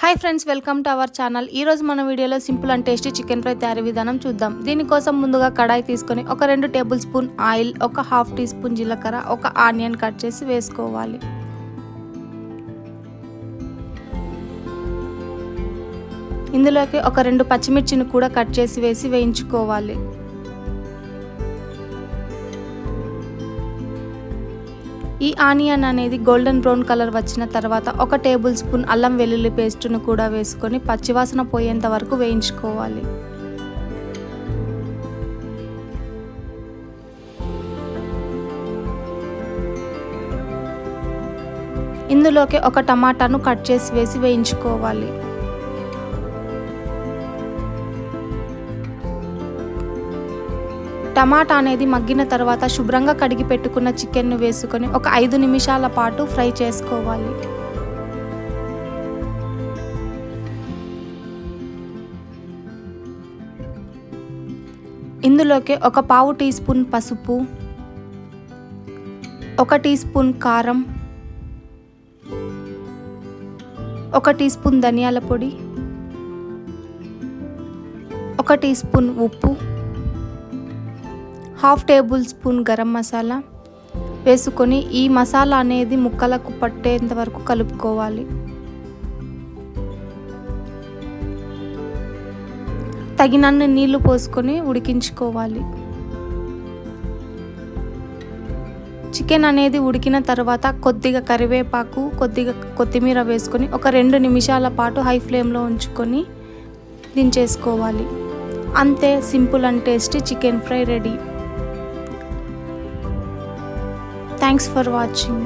Hi friends, welcome to our channel. ఈరోజు మన వీడియోలో simple and tasty chicken fry తయారీ విధానం చూద్దాం. దీనికోసం ముందుగా కడాయి తీసుకొని ఒక 2 టేబుల్ స్పూన్ ఆయిల్, ఒక హాఫ్ టీ స్పూన్ జీలకర్ర, ఒక ఆనియన్ కట్ చేసి వేసుకోవాలి. ఇందులోకి ఒక 2 పచ్చిమిర్చిని కూడా కట్ చేసి వేసి వేయించుకోవాలి. ఈ ఆనియన్ అనేది గోల్డెన్ బ్రౌన్ కలర్ వచ్చిన తర్వాత ఒక టేబుల్ స్పూన్ అల్లం వెల్లుల్లి పేస్ట్ను కూడా వేసుకొని పచ్చివాసన పోయేంత వరకు వేయించుకోవాలి. ఇందులోకి ఒక టమాటాను కట్ చేసి వేసి వేయించుకోవాలి. టమాటా అనేది మగ్గిన తర్వాత శుభ్రంగా కడిగి పెట్టుకున్న చికెన్ను వేసుకొని ఒక 5 నిమిషాల పాటు ఫ్రై చేసుకోవాలి. ఇందులోకి ఒక పావు టీ స్పూన్ పసుపు, 1 టీ స్పూన్ కారం, 1 టీ స్పూన్ ధనియాల పొడి, 1 టీ స్పూన్ ఉప్పు, half table spoon garam masala వేసుకొని ఈ మసాలా అనేది ముక్కలకు పట్టేంత వరకు కలుపుకోవాలి. తగినన్ని నీళ్లు పోసుకొని ఉడికించుకోవాలి. చికెన్ అనేది ఉడికిన తర్వాత కొద్దిగా కరివేపాకు, కొద్దిగా కొత్తిమీర వేసుకొని ఒక 2 నిమిషాల పాటు హై ఫ్లేమ్లో ఉంచుకొని దించేసుకోవాలి. అంతే, simple and tasty chicken fry ready. Thanks for watching.